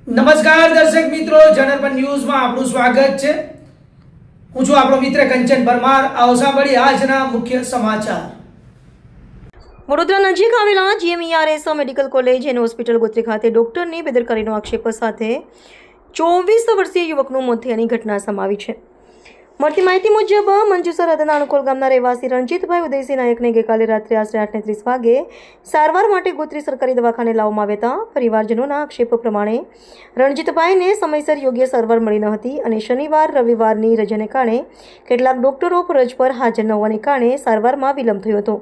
નમસ્કાર દર્શક મિત્રો, જનરપન ન્યૂઝમાં આપનું સ્વાગત છે। હું છું આપણો મિત્ર કંચન પરમાર। આવો સાંભળીએ આજના મુખ્ય સમાચાર। વડોદરા નજીક આવેલા GMERS medical college and hospital Gotri ખાતે ડોક્ટરની બેદરકારીનો આક્ષેપ સાથે 24 વર્ષીય યુવકનું મોત થયાની ઘટના સામે આવી છે। મળતી માહિતી મુજબ મંજુસર હદના અણકોલ ગામના રહેવાસી રણજીતભાઈ ઉદયસિંહ નાયકને ગઈકાલે રાત્રે આશરે 8:30 વાગે સારવાર માટે ગોત્રી સરકારી દવાખાને લાવવામાં આવ્યા હતા। પરિવારજનોના આક્ષેપ પ્રમાણે રણજીતભાઈને સમયસર યોગ્ય સારવાર મળી ન હતી અને શનિવાર રવિવારની રજાને કારણે કેટલાક ડોક્ટરો ફરજ પર હાજર ન હોવાને કારણે સારવારમાં વિલંબ થયો હતો।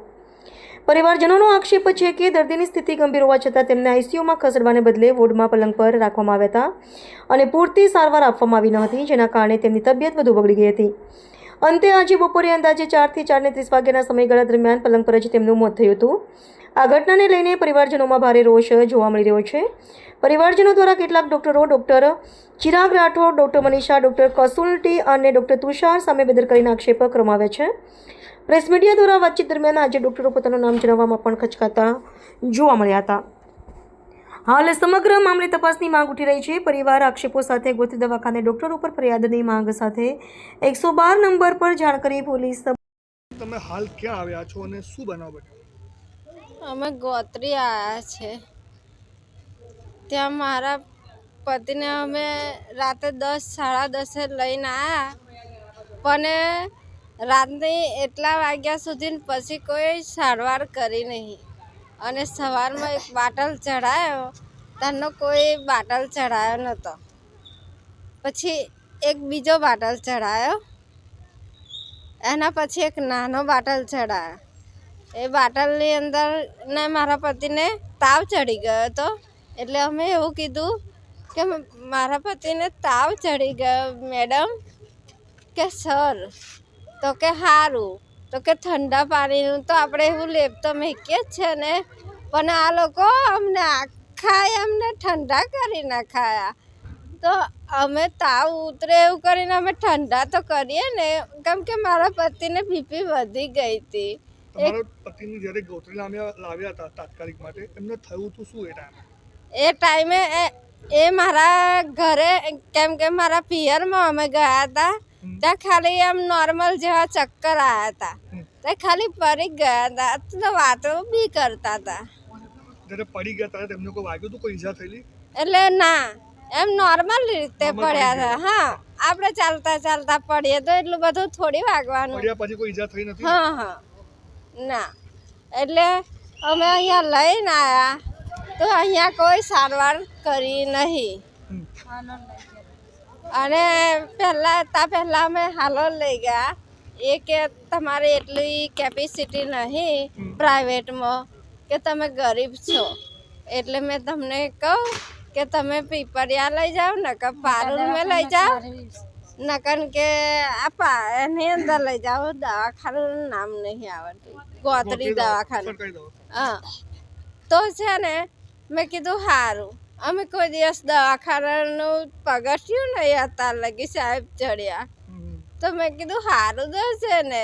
પરિવારજનોનો આક્ષેપ છે કે દર્દીની સ્થિતિ ગંભીર હોવા છતાં તેમને આઈસીયુમાં ખસેડવાને બદલે વોર્ડમાં પલંગ પર રાખવામાં આવ્યા હતા અને પૂરતી સારવાર આપવામાં આવી ન હતી, જેના કારણે તેમની તબિયત વધુ બગડી ગઈ હતી। અંતે આજે બપોરે અંદાજે 4 થી 4:30 વાગ્યાના સમયગાળા દરમિયાન પલંગ પર જ તેમનું મોત થયું હતું। આ ઘટનાને લઈને પરિવારજનોમાં ભારે રોષ જોવા મળી રહ્યો છે। પરિવારજનો દ્વારા કેટલાક ડોક્ટરો, doctor Chirag Rathod, doctor Manisha, doctor કસુલ્ટી અને ડોક્ટર તુષાર સામે બેદરકારીના આક્ષેપ કરવામાં આવ્યા છે। પ્રેસ મીડિયા દ્વારા વાતચીત દરમિયાન આજે ડોક્ટરો પોતાનું નામ જણાવવામાં પણ ખચકાતા જોવા મળ્યા હતા। હાલ સમગ્ર મામલે તપાસની માંગ ઉઠી રહી છે। પરિવાર આક્ષેપો સાથે ગોત્રી દવાખાને ડોક્ટર ઉપર ફરિયાદની માંગ સાથે 112 નંબર પર જાણ કરી પોલીસ। તમે હાલ ક્યાં આવ્યા છો અને શું બનાવ બન્યો? અમે ગોત્રી આવ્યા છે। ત્યાં મારા પતિને અમે રાતે 10 સાડા 10 લઈને આવ્યા, પણ રાતની એટલા વાગ્યા સુધી પછી કોઈ સારવાર કરી નહીં અને સવારમાં એક બાટલ ચડાયો, તેનો કોઈ બાટલ ચડાયો નહોતો। પછી એક બીજો બાટલ ચડાયો, એના પછી એક નાનો બાટલ ચડાયો। એ બાટલની અંદર ને મારા પતિને તાવ ચડી ગયો હતો, એટલે અમે એવું કીધું કે મારા પતિને તાવ ચડી ગયો મેડમ, કે સર, તો કે સારું, તો કે ઠંડા પાણીનું તો આપણે એવું લેપ તો મૂકીએ જ છે ને, પણ આ લોકો અમને આખા એમને ઠંડા કરી નાખાયા। તો અમે તાવ ઉતરે એવું કરીને અમે ઠંડા તો કરીએ ને, કેમ કે મારા પતિને બીપી વધી ગઈ હતી। તમારા પતિને જ્યારે ગોત્રી લાવ્યા હતા તાત્કાલિક માટે, એમને થયું હતું શું એ ટાઈમે એ મારા ઘરે, કેમ કે મારા પિયરમાં અમે ગયા હતા, ત્યાં ખાલી એમ નોર્મલ જેવા ચક્કર આવ્યા હતા, ત્યાં ખાલી પડી ગયા હતા, તો વાતો બી કરતા હતા। જ્યારે પડી ગયા ત્યારે તેમને કોઈ વાગ્યું હતું, કોઈ ઈજા થયેલી? એટલે ના, એમ નોર્મલ રીતે પડ્યા હતા। હા, આપણે ચાલતા ચાલતા પડીએ તો એટલું બધું થોડી વાગવાનું। પડ્યા પછી કોઈ ઈજા થઈ નથી? હા હા, ના, એટલે અમે અહીંયા લઈને આવ્યા તો અહીંયા કોઈ સારવાર કરી નહીં, અને પહેલાં અમે હાલોલ લઈ ગયા। એ કે તમારે એટલી કેપેસિટી નહીં પ્રાઇવેટમાં, કે તમે ગરીબ છો, એટલે મેં તમને કહું કે તમે પીપરિયા લઈ જાઓ, નકર પારુલમાં લઈ જાઓ, નકર કે એની અંદર લઈ જાઓ, દવાખાનું નામ નહીં આવડતું, ગોત્રી દવાખાનું। હા, તો છે ને મેં કીધું સારું, અમે કોઈ દિવસ દવાખાનાનું પગથિયું નહીં હતા લગી સાહેબ ચડ્યા, તો મેં કીધું સારું તો છે ને,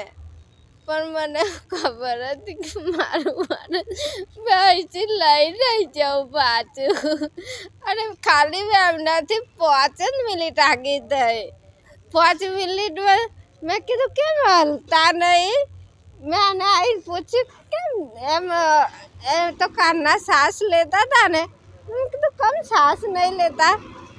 પણ મને ખબર હતી કે મારું અહીંથી લઈ નહીં જાઉં પાછું, અને ખાલી મેં એમનાથી 5 જ મિનિટ આગી થઈ। 5 મિનિટમાં મેં કીધું કેમ હલતા નહીં, મેં આને આવીને પૂછ્યું કેમ એમ તો કાનના શ્વાસ લેતા હતા ને, મેં કીધું કેમ શ્વાસ નહીં લેતા,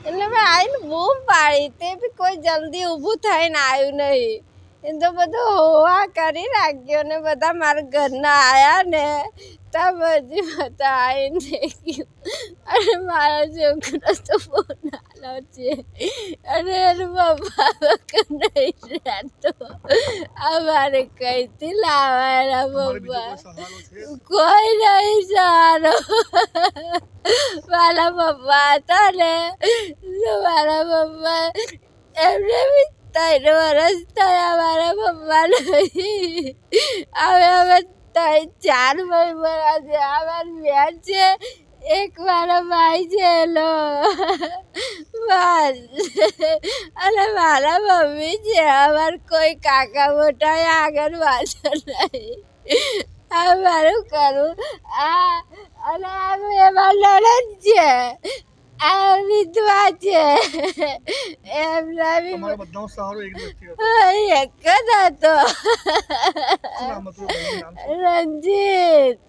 એટલે મેં આવીને બૂમ પાડી, તે બી કોઈ જલ્દી ઊભું થઈને આવ્યું નહીં। એ તો બધું હોવા કરી રાખ્યો ને બધા મારા ઘરના આવ્યા ને, ત્યાં બધી બધા આવીને ગયું, અને મારા છોકરો તો બહુ નાનો છે, અને એનું પપ્પા નહીં રહેતો, અમારે કઈથી લાવવા એના પપ્પા, કોઈ નહીં સારો। મારા પપ્પા હતા ને, મારા પપ્પા એમને બી 3 વર્ષ થયા, મારા પપ્પા નહીં, હવે 3-4 ભાઈ બરા છે, આ મારી બેન છે, એક મારો ભાઈ છે એલો, બસ, અને મારા મમ્મી છે, અમારે કોઈ કાકા મોટા આગળ પાછળ નહીં। આ મારું કરું, અને આ એમાં નણંદ છે, આ વિધવા છે એમના બી તમારો બધાનો સહારો એક જ વ્યક્તિ હતો. એક જ હતો શું નામ હતું એ ભાઈનું નામ શું? રંજીત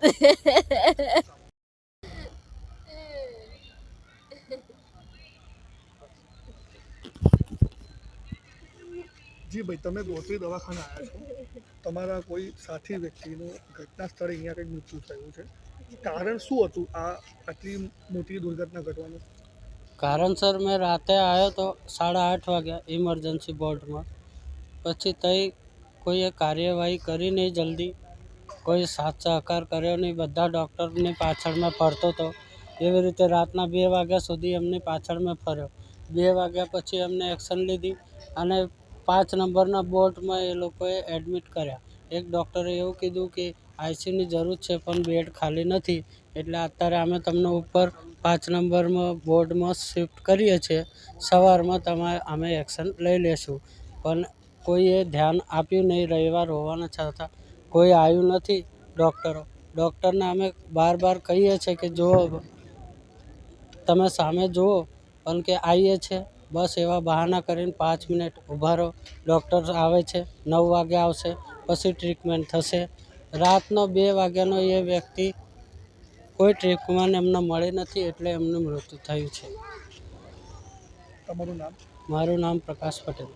જી ભાઈ, તમે ગોત્રી દવાખાને આવ્યા છો. તમારા કોઈ સાથી વ્યક્તિનું ઘટના સ્થળે અહીંયા કંઈક મૃત્યુ થયું છે. કારણ શું હતું આ આટલી મોટી દુર્ઘટના ઘટવાનું? કારણસર મેં રાતે આવ્યો તો 8:30 વાગ્યા ઇમરજન્સી બોર્ડમાં. પછી તઈ કોઈએ કાર્યવાહી કરી નહીં જલ્દી, કોઈ સાથ સહકાર કર્યો નહીં. બધા ડૉક્ટરની પાછળ મેં ફરતો હતો. એવી રીતે રાતના 2 વાગ્યા સુધી એમની પાછળ મેં ફર્યો. 2 વાગ્યા પછી એમને એક્શન લીધી અને 5 નંબરના બોર્ડમાં એ લોકોએ એડમિટ કર્યા. એક ડૉક્ટરે એવું કીધું કે આઈસીયુની જરૂર છે પણ બેડ ખાલી નથી, એટલે અત્યારે અમે તમને ઉપર 5 નંબરમાં બોર્ડમાં શિફ્ટ કરીએ છીએ. સવારમાં અમે એક્શન લઈ લેશું. પણ કોઈએ ધ્યાન આપ્યું નહીં. રવિવાર હોવાના છતાં કોઈ આવ્યું નથી ડૉક્ટરને અમે બાર કહીએ છીએ કે જુઓ તમે સામે જુઓ, પણ કે આવીએ છીએ બસ એવા બહાના કરીને 5 મિનિટ ઊભા રહો. ડૉક્ટર આવે છે 9 વાગે આવશે, પછી ટ્રીટમેન્ટ થશે. રાતનો 2 વાગ્યાનો એ વ્યક્તિ કોઈ ટ્રીટમેન્ટ એમને મળી નથી, એટલે એમનું મૃત્યુ થયું છે. તમારું નામ? મારું નામ પ્રકાશ પટેલ.